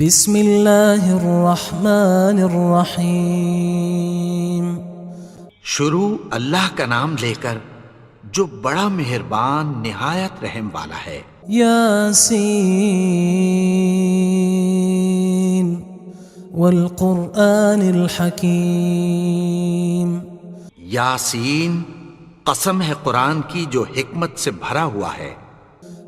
بسم اللہ الرحمن الرحیم۔ شروع اللہ کا نام لے کر جو بڑا مہربان نہایت رحم والا ہے۔ یاسین والقرآن الحکیم۔ یاسین، قسم ہے قرآن کی جو حکمت سے بھرا ہوا ہے۔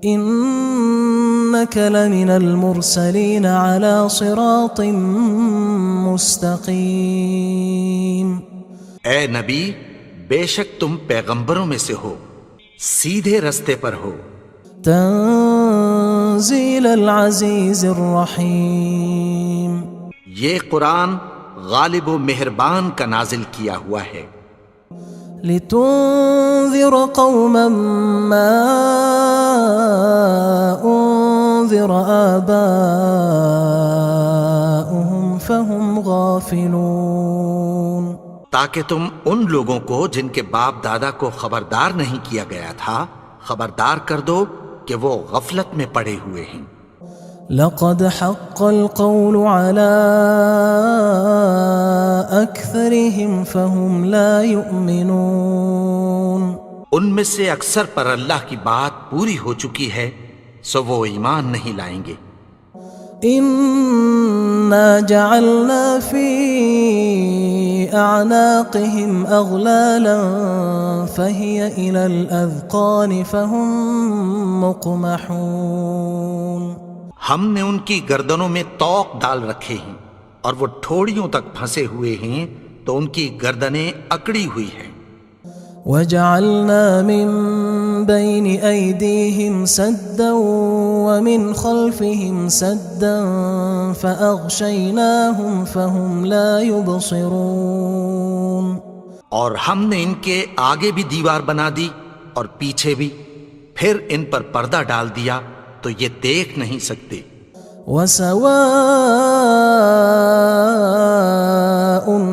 انک لمن المرسلین علی صراط مستقیم۔ اے نبی، بے شک تم پیغمبروں میں سے ہو، سیدھے رستے پر ہو۔ تنزیل العزیز الرحیم۔ یہ قرآن غالب و مہربان کا نازل کیا ہوا ہے۔ لتنذر قوما ما انذر آباؤهم فهم غافلون۔ تاکہ تم ان لوگوں کو جن کے باپ دادا کو خبردار نہیں کیا گیا تھا خبردار کر دو کہ وہ غفلت میں پڑے ہوئے ہیں۔ لقد حق القول على أكثرهم فهم لا يؤمنون۔ ان میں سے اکثر پر اللہ کی بات پوری ہو چکی ہے سو وہ ایمان نہیں لائیں گے۔ إنا جعلنا في أعناقهم أغلالا فهي إلى الأذقان فهم مقمحون۔ ہم نے ان کی گردنوں میں طوق ڈال رکھے ہیں اور وہ ٹھوڑیوں تک پھنسے ہوئے ہیں تو ان کی گردنیں اکڑی ہوئی ہیں۔ وجعلنا من بين أيديهم سدا ومن خلفهم سدا فأغشيناهم فهم لا يبصرون۔ اور ہم نے ان کے آگے بھی دیوار بنا دی اور پیچھے بھی، پھر ان پر پردہ ڈال دیا تو یہ دیکھ نہیں سکتے۔ وسواء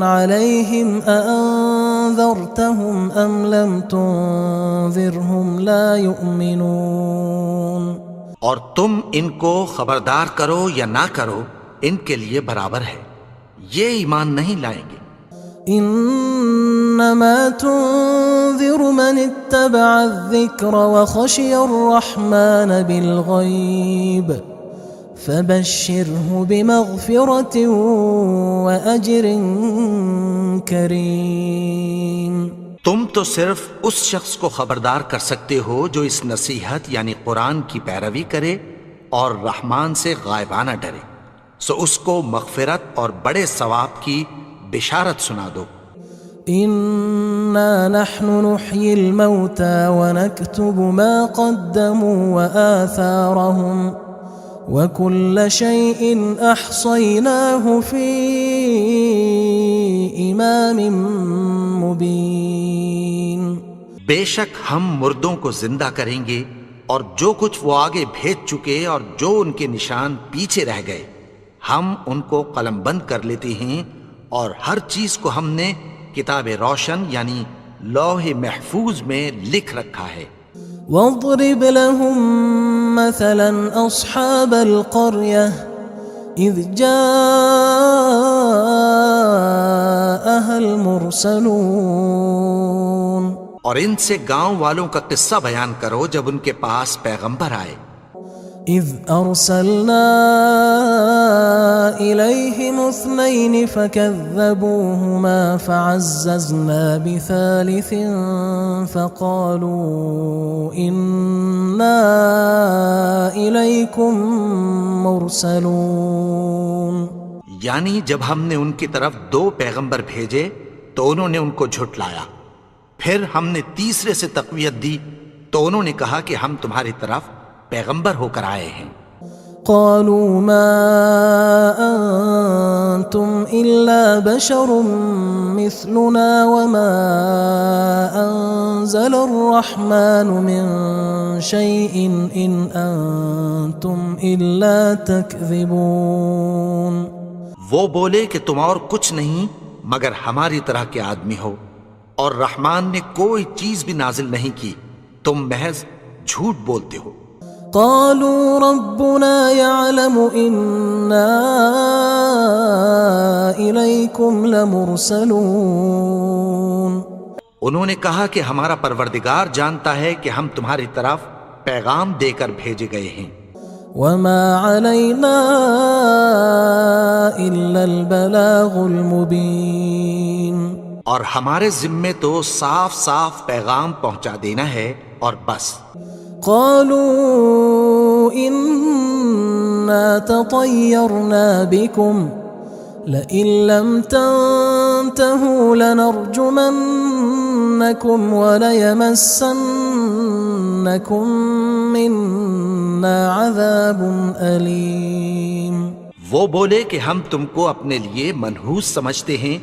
عليهم أأنذرتهم أم لم تنذرهم لا يؤمنون۔ اور تم ان کو خبردار کرو یا نہ کرو ان کے لیے برابر ہے، یہ ایمان نہیں لائیں گے۔ انما تنذر من اتبع الذکر وخشی الرحمن بالغیب فبشره بمغفرة وأجر کریم۔ تم تو صرف اس شخص کو خبردار کر سکتے ہو جو اس نصیحت یعنی قرآن کی پیروی کرے اور رحمان سے غائبانہ ڈرے، سو اس کو مغفرت اور بڑے ثواب کی بشارت سنا دو۔ إنا نحن نحيي الموتى ونكتب ما قدموا وآثارهم وكل شيء أحصيناه في إمام مبين۔ بے شک ہم مردوں کو زندہ کریں گے اور جو کچھ وہ آگے بھیج چکے اور جو ان کے نشان پیچھے رہ گئے ہم ان کو قلم بند کر لیتے ہیں، اور ہر چیز کو ہم نے کتاب روشن یعنی لوح محفوظ میں لکھ رکھا ہے۔ واضرب لهم مثلا أصحاب القرية إذ جاءها المرسلون۔ اور ان سے گاؤں والوں کا قصہ بیان کرو جب ان کے پاس پیغمبر آئے۔ إذ أرسلنا إليهم اثنين فكذبوهما فعززنا بثالث فقالوا إنا إليكم مرسلون۔ یعنی جب ہم نے ان کی طرف 2 پیغمبر بھیجے تو انہوں نے ان کو جھٹلایا، پھر ہم نے تیسرے سے تقویت دی تو انہوں نے کہا کہ ہم تمہاری طرف پیغمبر ہو کر آئے ہیں۔ قالوا ما أنتم إلا بشر مثلنا وما أنزل الرحمن من شيء إن أنتم إلا تكذبون۔ وہ بولے کہ تم اور کچھ نہیں مگر ہماری طرح کے آدمی ہو، اور رحمان نے کوئی چیز بھی نازل نہیں کی، تم محض جھوٹ بولتے ہو۔ قالوا ربنا يعلم إنا إليكم لمرسلون. انہوں نے کہا کہ ہمارا پروردگار جانتا ہے کہ ہم تمہاری طرف پیغام دے کر بھیجے گئے ہیں. وما علينا إلا البلاغ المبين. اور ہمارے ذمے تو صاف صاف پیغام پہنچا دینا ہے اور بس. قالوا إنا تطيرنا بكم لئن لم تنتهوا لنرجمنكم وليمسنكم منا عذاب أليم. وہ بولے کہ ہم تم کو اپنے لیے منحوس سمجھتے ہیں،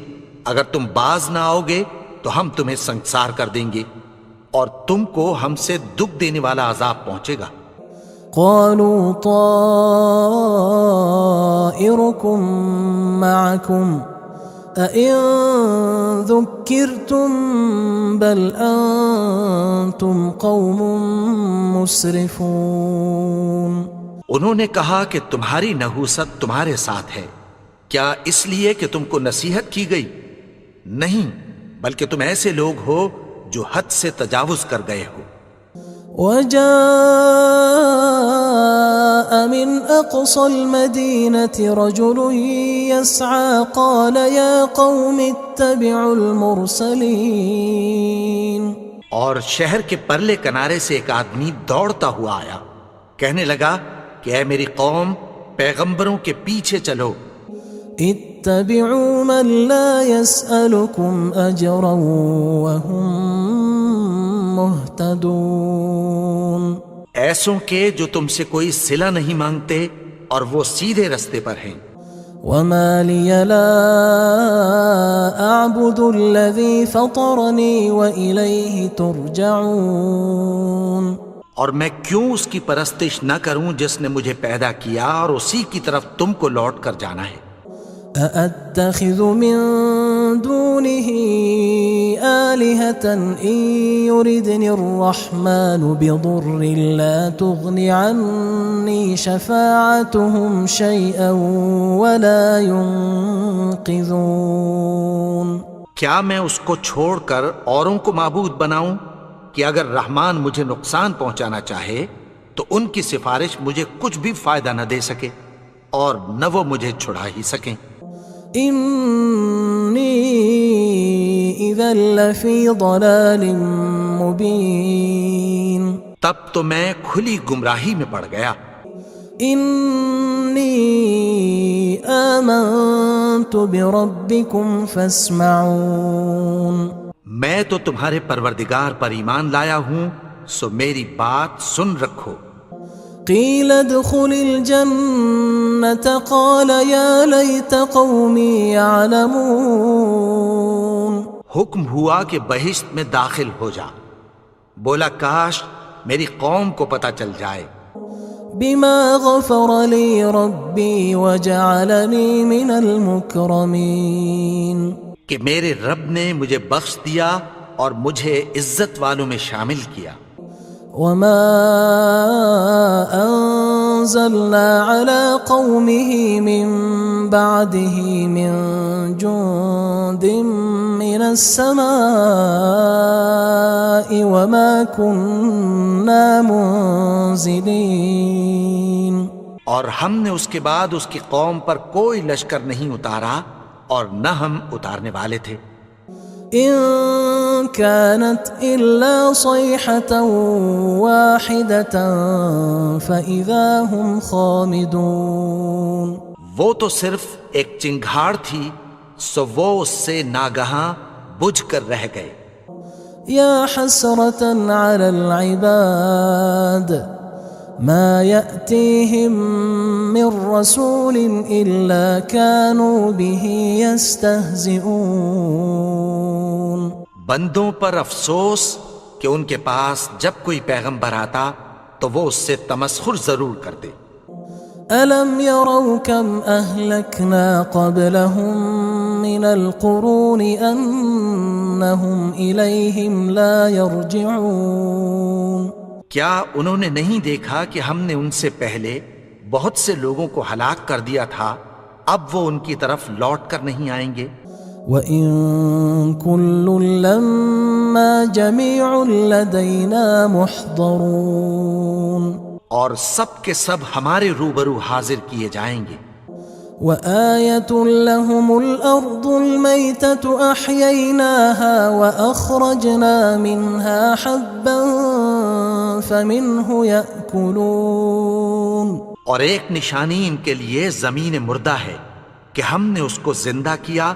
اگر تم باز نہ آؤ گے تو ہم تمہیں سنگسار کر دیں گے اور تم کو ہم سے دکھ دینے والا عذاب پہنچے گا. قالوا طائركم معكم أئن ذكرتم بل أنتم قوم مسرفون. انہوں نے کہا کہ تمہاری نحوست تمہارے ساتھ ہے، کیا اس لیے کہ تم کو نصیحت کی گئی؟ نہیں، بلکہ تم ایسے لوگ ہو جو حد سے تجاوز کر گئے ہو. وجاء من أقصى المدينة رجل يسعى قال يا قوم اتبعوا المرسلين. اور شہر کے پرلے کنارے سے ایک آدمی دوڑتا ہوا آیا، کہنے لگا کہ اے میری قوم، پیغمبروں کے پیچھے چلو. اتبعوا من لا يسألكم أجرا وهم مهتدون. ایسوں کے جو تم سے کوئی صلہ نہیں مانگتے اور وہ سیدھے رستے پر ہیں. وما لي لا أعبد الذي فطرني وإليه ترجعون. اور میں کیوں اس کی پرستش نہ کروں جس نے مجھے پیدا کیا اور اسی کی طرف تم کو لوٹ کر جانا ہے. أأتخذ من دونه آلهة إن يردني الرحمن بضر لا تغن عني شفاعتهم شيئا ولا ينقذون. کیا میں اس کو چھوڑ کر اوروں کو معبود بناؤں کہ اگر رحمان مجھے نقصان پہنچانا چاہے تو ان کی سفارش مجھے کچھ بھی فائدہ نہ دے سکے اور نہ وہ مجھے چھڑا ہی سکیں. إني إذا لفي ضلال مبين. تب تو میں کھلی گمراہی میں پڑ گیا. إني آمنت بربكم فاسمعون. میں تو تمہارے پروردگار پر ایمان لایا ہوں، سو میری بات سن رکھو. قيل ادخل الجنة قال يا ليت قومي يعلمون. حکم ہوا کہ بہشت میں داخل ہو جا. بولا کاش میری قوم کو پتہ چل جائے. بما غفر لي ربي وجعلني من المكرمين. کہ میرے رب نے مجھے بخش دیا اور مجھے عزت والوں میں شامل کیا. وما أنزلنا على قومه من بعده من جند من السماء وما كنا منزلين. اور ہم نے اس کے بعد اس کی قوم پر کوئی لشکر نہیں اتارا اور نہ ہم اتارنے والے تھے. إن كانت إلا صيحة واحدة فإذا هم خامدون. وہ تو صرف ایک چنگھاڑ تھی، سو وہ اس سے ناگہاں بجھ کر رہ گئے. يا حسرة على العباد ما يأتيهم من رسول إلا كانوا به يستهزئون. بندوں پر افسوس کہ ان کے پاس جب کوئی پیغمبر آتا تو وہ اس سے تمسخر ضرور کرتے. ألم يروا كم أهلكنا قبلهم من القرون أنهم إليهم لا يرجعون. کیا انہوں نے نہیں دیکھا کہ ہم نے ان سے پہلے بہت سے لوگوں کو ہلاک کر دیا تھا، اب وہ ان کی طرف لوٹ کر نہیں آئیں گے؟ وَإِن كُلٌّ لَمَّا جَمِيعٌ لَدَيْنَا مُحْضَرُونَ، اور سب کے سب ہمارے روبرو حاضر کیے جائیں گے۔ وَآيَةٌ لَهُمُ الْأَرْضُ الْمَيْتَةُ أَحْيَيْنَاهَا وَأَخْرَجْنَا مِنْهَا حَبًّا فَمِنْهُ يَأْكُلُونَ، اور ایک نشانی ان کے لیے زمین مردہ ہے کہ ہم نے اس کو زندہ کیا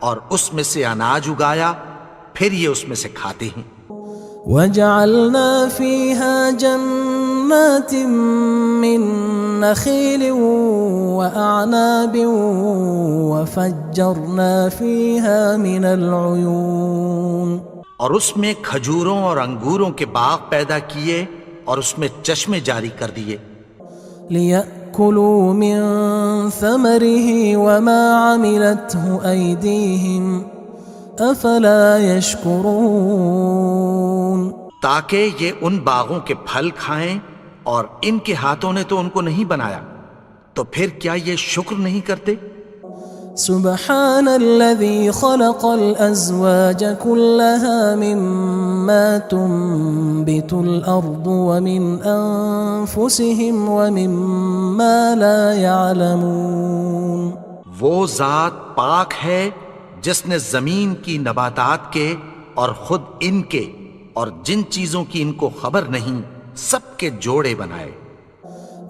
اور اس میں سے اناج اگایا، پھر یہ اس میں سے کھاتے ہیں۔ وَجَعَلْنَا فِيهَا جَنَّاتٍ مِّن نَخِيلٍ وَأَعْنَابٍ وَفَجَّرْنَا فِيهَا مِنَ الْعُيُونِ، اور اس میں کھجوروں اور انگوروں کے باغ پیدا کیے اور اس میں چشمے جاری کر دیے، لِيَأْكُلُوا مِن ثَمَرِهِ وَمَا عَمِلَتْهُ أَيْدِيهِمْ أَفَلَا يَشْكُرُونَ، تاکہ یہ ان باغوں کے پھل کھائیں، اور ان کے ہاتھوں نے تو ان کو نہیں بنایا، تو پھر کیا یہ شکر نہیں کرتے؟ سبحان الذي خلق الأزواج كلها مما تنبت الأرض ومن أنفسهم ومما لا يعلمون، وہ ذات پاک ہے جس نے زمین کی نباتات کے اور خود ان کے اور جن چیزوں کی ان کو خبر نہیں سب کے جوڑے بنائے۔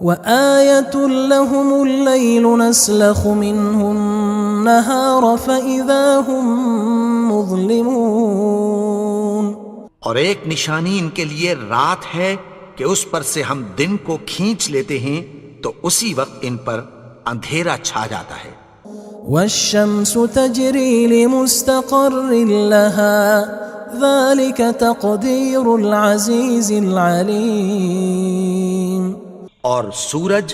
وآية لهم الليل نسلخ منه النهار فإذا هم مظلمون، اور ایک نشانی ان کے لیے رات ہے کہ اس پر سے ہم دن کو کھینچ لیتے ہیں تو اسی وقت ان پر اندھیرا چھا جاتا ہے۔ والشمس تجري لمستقر لها ذلك تقدير العزيز العليم، اور سورج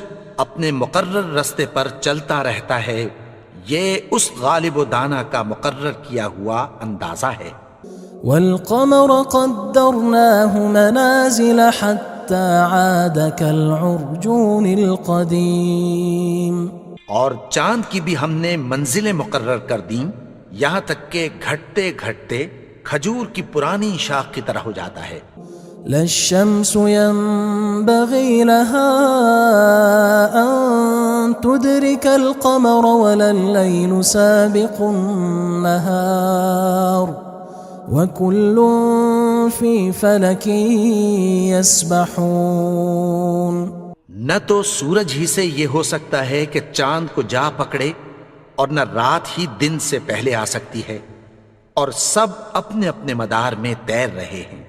اپنے مقرر رستے پر چلتا رہتا ہے، یہ اس غالب و دانا کا مقرر کیا ہوا اندازہ ہے۔ والقمر قدرناه منازل حتى عاد كالعرجون القديم، اور چاند کی بھی ہم نے منزلیں مقرر کر دیں، یہاں تک کہ گھٹتے گھٹتے کھجور کی پرانی شاخ کی طرح ہو جاتا ہے۔ لا الشمس ينبغي لها أن تدرك القمر ولا الليل سابق النهار وكل في فلك يسبحون، نہ تو سورج ہی سے یہ ہو سکتا ہے کہ چاند کو جا پکڑے، اور نہ رات ہی دن سے پہلے آ سکتی ہے، اور سب اپنے اپنے مدار میں تیر رہے ہیں۔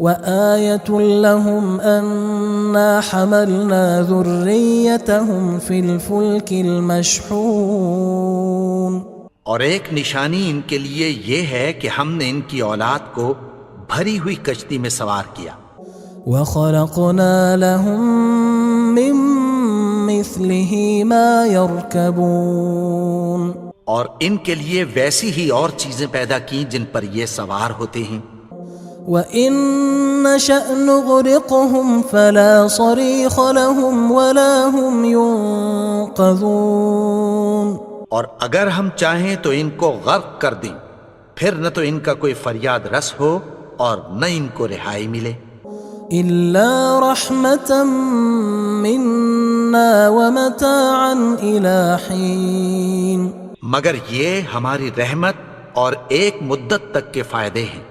وآية لهم أنا حملنا ذريتهم في الفلك المشحون، اور ایک نشانی ان کے لیے یہ ہے کہ ہم نے ان کی اولاد کو بھری ہوئی کشتی میں سوار کیا۔ وخلقنا لهم من مثله ما يركبون، اور ان کے لیے ویسی ہی اور چیزیں پیدا کی جن پر یہ سوار ہوتے ہیں۔ وَإِن نَّشَأْ نُغْرِقْهُمْ فَلَا صَرِيخَ لَهُمْ وَلَا هُمْ يُنقَذُونَ، اور اگر ہم چاہیں تو ان کو غرق کر دیں، پھر نہ تو ان کا کوئی فریاد رس ہو اور نہ ان کو رہائی ملے۔ إِلَّا رَحْمَةً مِنَّا وَمَتَاعًا إِلَى حِينٍ، مگر یہ ہماری رحمت اور ایک مدت تک کے فائدے ہیں۔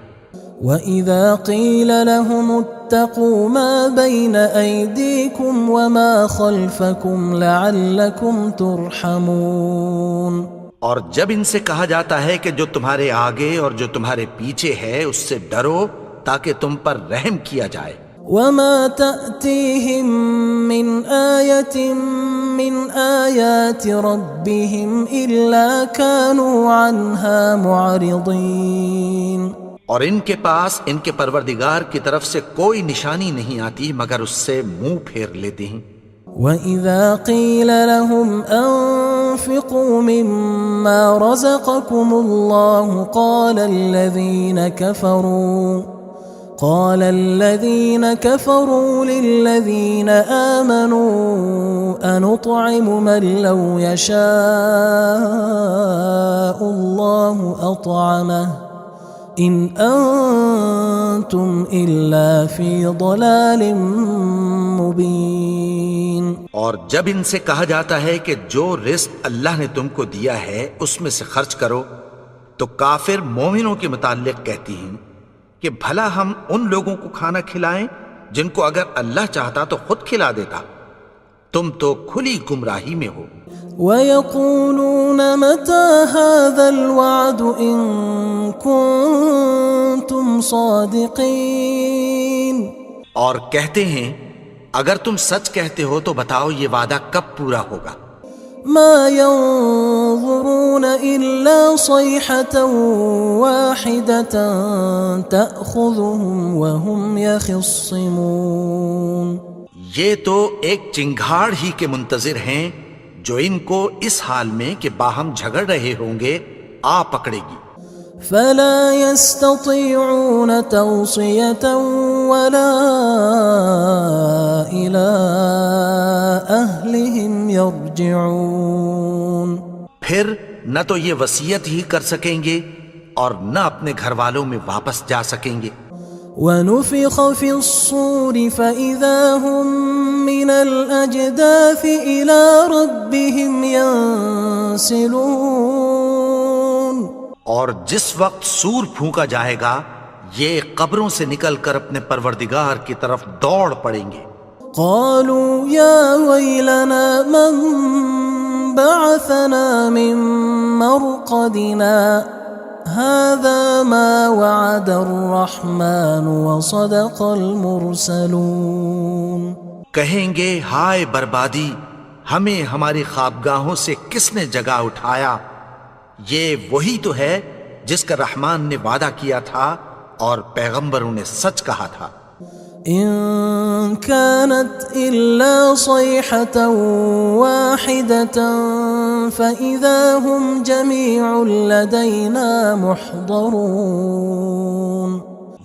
وَإِذَا قِيلَ لَهُمُ اتَّقُوا مَا بَيْنَ أَيْدِيكُمْ وَمَا خَلْفَكُمْ لَعَلَّكُمْ تُرْحَمُونَ، اور جب ان سے کہا جاتا ہے کہ جو تمہارے آگے اور جو تمہارے پیچھے ہے اس سے ڈرو تاکہ تم پر رحم کیا جائے۔ وَمَا تَأْتِيهِم مِّنْ آيَةٍ مِّنْ آيَاتِ رَبِّهِمْ إِلَّا كَانُوا عَنْهَا مُعْرِضِينَ، اور ان کے پاس ان کے پروردگار کی طرف سے کوئی نشانی نہیں آتی مگر اس سے منہ پھیر لیتے ہیں۔ وَإِذَا قِيلَ لَهُمْ أَنفِقُوا مِمَّا رَزَقَكُمُ اللَّهُ قال الذين كفروا للذين آمنوا أنطعم من لو يشاء الله أطعمه إن أنتم إلا في ضلال مبين. اور جب ان سے کہا جاتا ہے کہ جو رزق اللہ نے تم کو دیا ہے اس میں سے خرچ کرو، تو کافر مومنوں کے متعلق کہتی ہیں کہ بھلا ہم ان لوگوں کو کھانا کھلائیں جن کو اگر اللہ چاہتا تو خود کھلا دیتا. تم تو کھلی گمراہی میں ہو. وَيَقُولُونَ مَتَى هَذَا الْوَعْدُ إِن كُنتُمْ صَادِقِينَ. اور کہتے ہیں اگر تم سچ کہتے ہو تو بتاؤ یہ وعدہ کب پورا ہوگا. ما ينظرون إلا صيحة واحدة تأخذهم وهم يخصمون. یہ تو ایک چنگھاڑ ہی کے منتظر ہیں جو ان کو اس حال میں کہ باہم جھگڑ رہے ہوں گے آ پکڑے گی. فلا يستطيعون توصية ولا إلى أهلهم يرجعون. پھر نہ تو یہ وصیت ہی کر سکیں گے اور نہ اپنے گھر والوں میں واپس جا سکیں گے. ونفخ في الصور فإذا هم من الأجداث إلى ربهم ينسلون. اور جس وقت سور پھونکا جائے گا یہ قبروں سے نکل کر اپنے پروردگار کی طرف دوڑ پڑیں گے. قالوا يا ويلنا من بعثنا من مرقدنا هذا ما وعد الرحمن وصدق المرسلون. کہیں گے ہائے بربادی، ہمیں ہماری خوابگاہوں سے کس نے جگا اٹھایا. یہ وہی تو ہے جس کا رحمان نے وعدہ کیا تھا اور پیغمبروں نے سچ کہا تھا. إن كانت إلا صيحة واحدة فإذا هم جميع لدينا محضرون.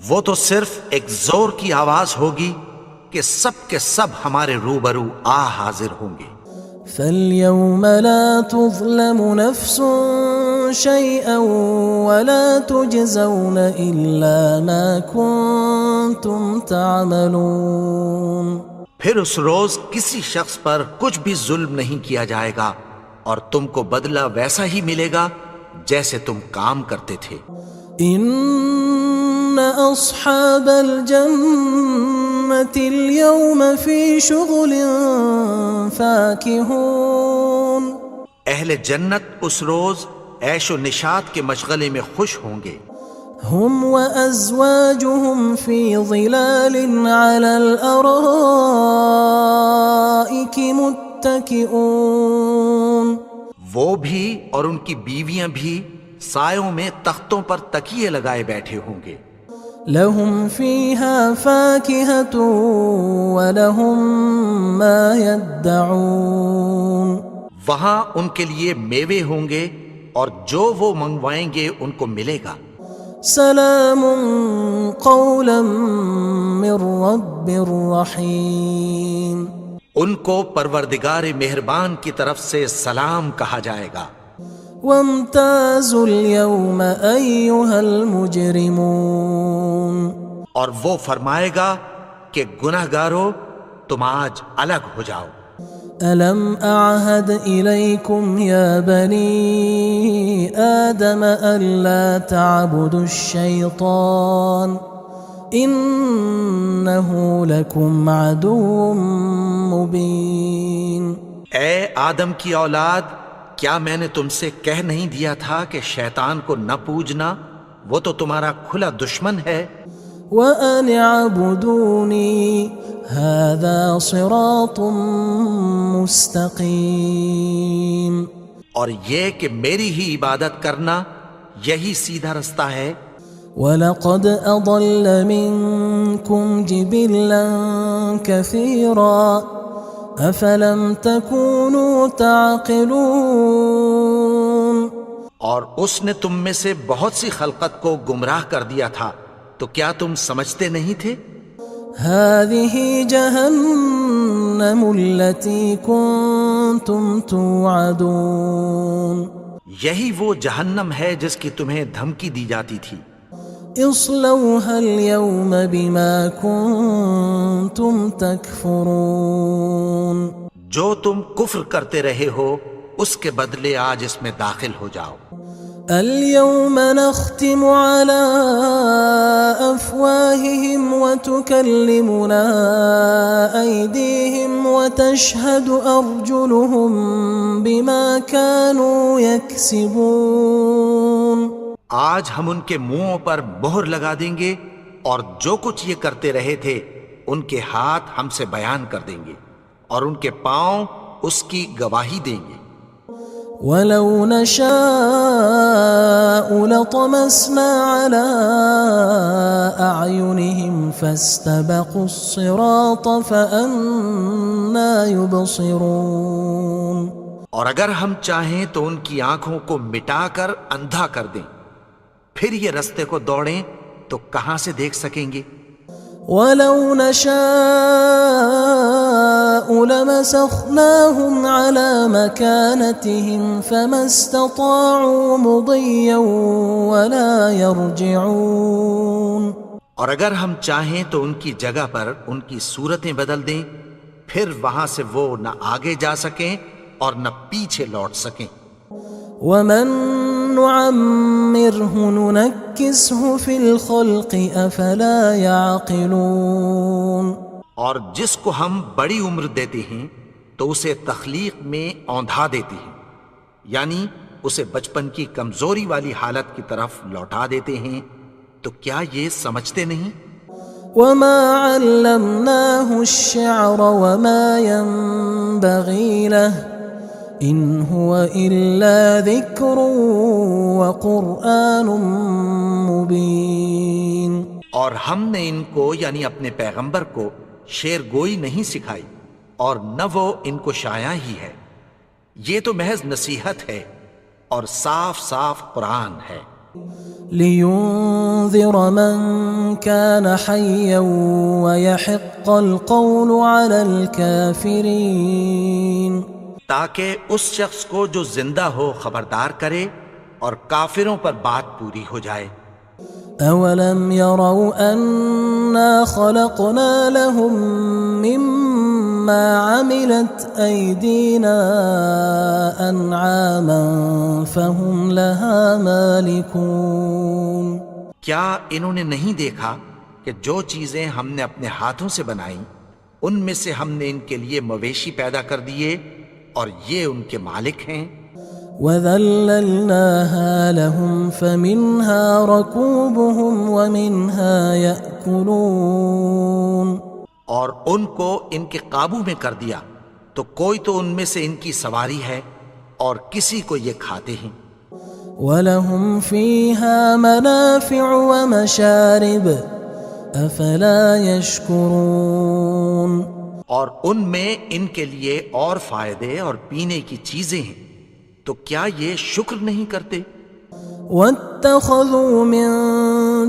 وہ تو صرف ایک زور کی آواز ہوگی کہ سب کے سب ہمارے روبرو آ حاضر ہوں گے. فاليوم لا تظلم نفس شيئا ولا تجزون إلا ما كنتم تعملون. پھر اس روز کسی شخص پر کچھ بھی ظلم نہیں کیا جائے گا اور تم کو بدلہ ویسا ہی ملے گا جیسے تم کام کرتے تھے. إن أصحاب الجنة اليوم في شغل فاكهون. اہل جنت اس روز عیش و نشاط کے مشغلے میں خوش ہوں گے. هم وأزواجهم في ظلال على الأرائك متكئون. وہ بھی اور ان کی بیویاں بھی سایوں میں تختوں پر تکیے لگائے بیٹھے ہوں گے. لهم فيها فاكهة ولهم ما يدعون. وہاں ان کے لیے میوے ہوں گے اور جو وہ منگوائیں گے ان کو ملے گا. سلام قولا من رب رحیم. ان کو پروردگار مہربان کی طرف سے سلام کہا جائے گا. وامتازوا اليوم أيها المجرمون. اور وہ فرمائے گا کہ گناہگارو تم آج الگ ہو جاؤ. ألم أعهد إليكم يا بني آدم ألا تعبدوا الشيطان إنه لكم عدو مبين. اے آدم کی اولاد، کیا میں نے تم سے کہہ نہیں دیا تھا کہ شیطان کو نہ پوجنا، وہ تو تمہارا کھلا دشمن ہے. وَأَنِ اعْبُدُونِي هَذَا صِرَاطٌ مُسْتَقِيمٌ. اور یہ کہ میری ہی عبادت کرنا یہی سیدھا رستہ ہے. وَلَقَدْ أَضَلَّ مِنْكُمْ جِبِلًّا كَثِيرًا أَفَلَمْ تَكُونُوا تَعْقِلُونَ. اور اس نے تم میں سے بہت سی خلقت کو گمراہ کر دیا تھا، تو کیا تم سمجھتے نہیں تھے؟ هذه جهنم التي كنتم توعدون یہی وہ جہنم ہے جس کی تمہیں دھمکی دی جاتی تھی۔ اصلوها اليوم بما كنتم تكفرون جو تم کفر کرتے رہے ہو اس کے بدلے آج اس میں داخل ہو جاؤ۔ اليوم نختم على أفواههم وتكلمنا أيديهم وتشهد أرجلهم بما كانوا يكسبون آج ہم ان کے منہوں پر مہر لگا دیں گے اور جو کچھ یہ کرتے رہے تھے ان کے ہاتھ ہم سے بیان کر دیں گے اور ان کے پاؤں اس کی گواہی دیں گے۔ ولو نشاء لطمسنا على أعينهم فاستبقوا الصراط فأنى يبصرون اور اگر ہم چاہیں تو ان کی آنکھوں کو مٹا کر اندھا کر دیں، پھر یہ رستے کو دوڑیں تو کہاں سے دیکھ سکیں گے؟ ولو نشاء لمسخناهم على مكانتهم فما استطاعوا مضيا ولا يرجعون اور اگر ہم چاہیں تو ان کی جگہ پر ان کی صورتیں بدل دیں، پھر وہاں سے وہ نہ آگے جا سکیں اور نہ پیچھے لوٹ سکیں۔ ومن نعمره ننكسه في الخلق افلا يعقلون اور جس کو ہم بڑی عمر دیتے ہیں تو اسے تخلیق میں اوندھا دیتے ہیں، یعنی اسے بچپن کی کمزوری والی حالت کی طرف لوٹا دیتے ہیں، تو کیا یہ سمجھتے نہیں؟ وما علمناه الشعر وما ينبغي له ان هو الا ذکر وقرآن مبین اور ہم نے ان کو یعنی اپنے پیغمبر کو شعر گوئی نہیں سکھائی اور نہ وہ ان کو شایع ہی ہے، یہ تو محض نصیحت ہے اور صاف صاف قرآن ہے۔ لينذر من كان حيا ويحق القول على الكافرين تاکہ اس شخص کو جو زندہ ہو خبردار کرے اور کافروں پر بات پوری ہو جائے۔ اولم يروا انا خلقنا لهم مما عملت ايدينا انعاما فهم لها مالكون کیا انہوں نے نہیں دیکھا کہ جو چیزیں ہم نے اپنے ہاتھوں سے بنائیں ان میں سے ہم نے ان کے لیے مویشی پیدا کر دیے اور یہ ان کے مالک ہیں۔ وَذَلَّلْنَاهَا لَهُمْ فَمِنْهَا رَكُوبُهُمْ وَمِنْهَا يَأْكُلُونَ اور ان کو ان کے قابو میں کر دیا تو کوئی تو ان میں سے ان کی سواری ہے اور کسی کو یہ کھاتے ہیں۔ وَلَهُمْ فِيهَا مَنَافِعُ وَمَشَارِبُ أَفَلَا يَشْكُرُونَ اور ان میں ان کے لیے اور فائدے اور پینے کی چیزیں ہیں، تو کیا یہ شکر نہیں کرتے؟ وَاتَّخَذُوا مِن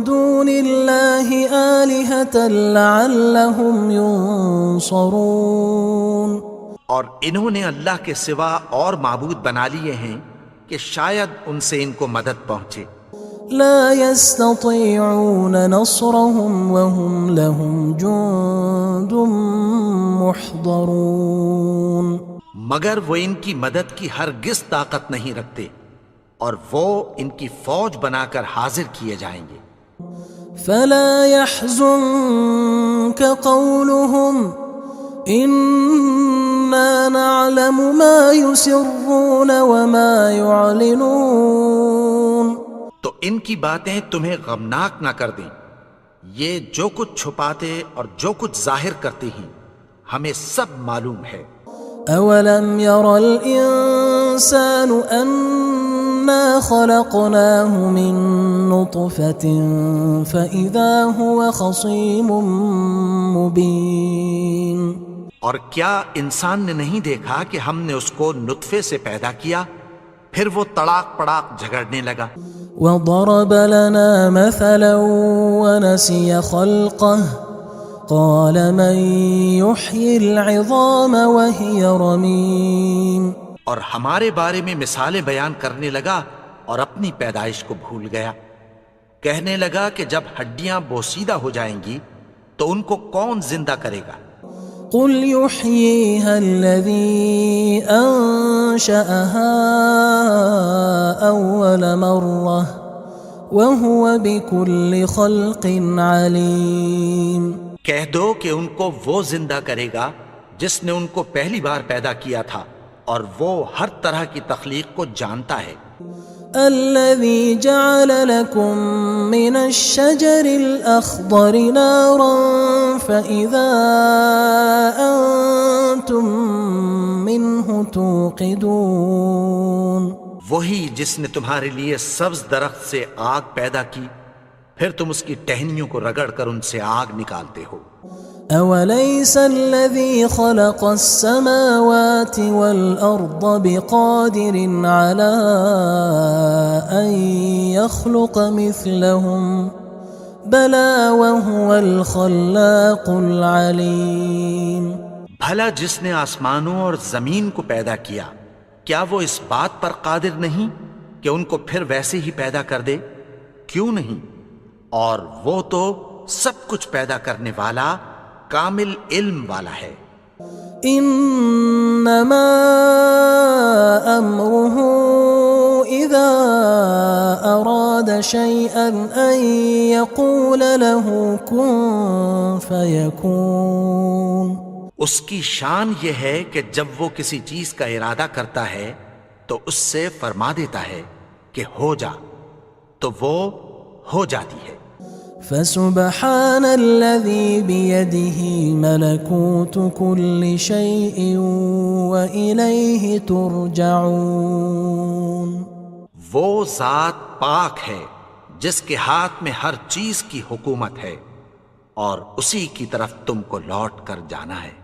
دُونِ اللَّهِ آلِهَةً لَعَلَّهُمْ يُنصَرُونَ اور انہوں نے اللہ کے سوا اور معبود بنا لیے ہیں کہ شاید ان سے ان کو مدد پہنچے۔ لا يستطيعون نصرهم وهم لهم جند محضرون مگر وہ ان کی مدد کی ہرگز طاقت نہیں رکھتے اور وہ ان کی فوج بنا کر حاضر کیے جائیں گے۔ فلا يحزنك قولهم إنا نعلم ما يسرون وما يعلنون تو ان کی باتیں تمہیں غمناک نہ کر دیں، یہ جو کچھ چھپاتے اور جو کچھ ظاہر کرتے ہیں ہمیں سب معلوم ہے۔ اولم ير الانسان انا خلقناه من نطفة فاذا هو خصيم مبين اور کیا انسان نے نہیں دیکھا کہ ہم نے اس کو نطفے سے پیدا کیا، پھر وہ تڑاک پڑاک جھگڑنے لگا۔ وضرب لنا مثلا ونسي خلقه قال من يحيي العظام وهي رميم. اور ہمارے بارے میں مثالیں بیان کرنے لگا اور اپنی پیدائش کو بھول گیا. کہنے لگا کہ جب ہڈیاں بوسیدہ ہو جائیں گی تو ان کو کون زندہ کرے گا؟ قل يحييها الذي أنشأها أول مرة وهو بكل خلق عليم. کہہ دو کہ ان کو وہ زندہ کرے گا جس نے ان کو پہلی بار پیدا کیا تھا اور وہ ہر طرح کی تخلیق کو جانتا ہے. الذي جعل لكم من الشجر الأخضر نارا فإذا أنتم منه توقدون. وہی جس نے تمہارے لیے سبز درخت سے آگ پیدا کی پھر تم اس کی ٹہنیوں کو رگڑ کر ان سے آگ نکالتے ہو. أوليس الذي خلق السماوات والأرض بقادر على أن يخلق مثلهم بلى وهو الخلاق العليم. بھلا جس نے آسمانوں اور زمین کو پیدا کیا کیا وہ اس بات پر قادر نہیں کہ ان کو پھر ویسے ہی پیدا کر دے؟ کیوں نہیں؟ اور وہ تو سب کچھ پیدا کرنے والا کامل علم والا ہے. انما امره اذا اراد شيئا ان يقول له كن فيكون. اس کی شان یہ ہے کہ جب وہ کسی چیز کا ارادہ کرتا ہے تو اس سے فرما دیتا ہے کہ ہو جا تو وہ ہو جاتی ہے. فسبحان الذي بيده ملكوت كل شيء وإليه ترجعون. وہ ذات پاک ہے جس کے ہاتھ میں ہر چیز کی حکومت ہے اور اسی کی طرف تم کو لوٹ کر جانا ہے.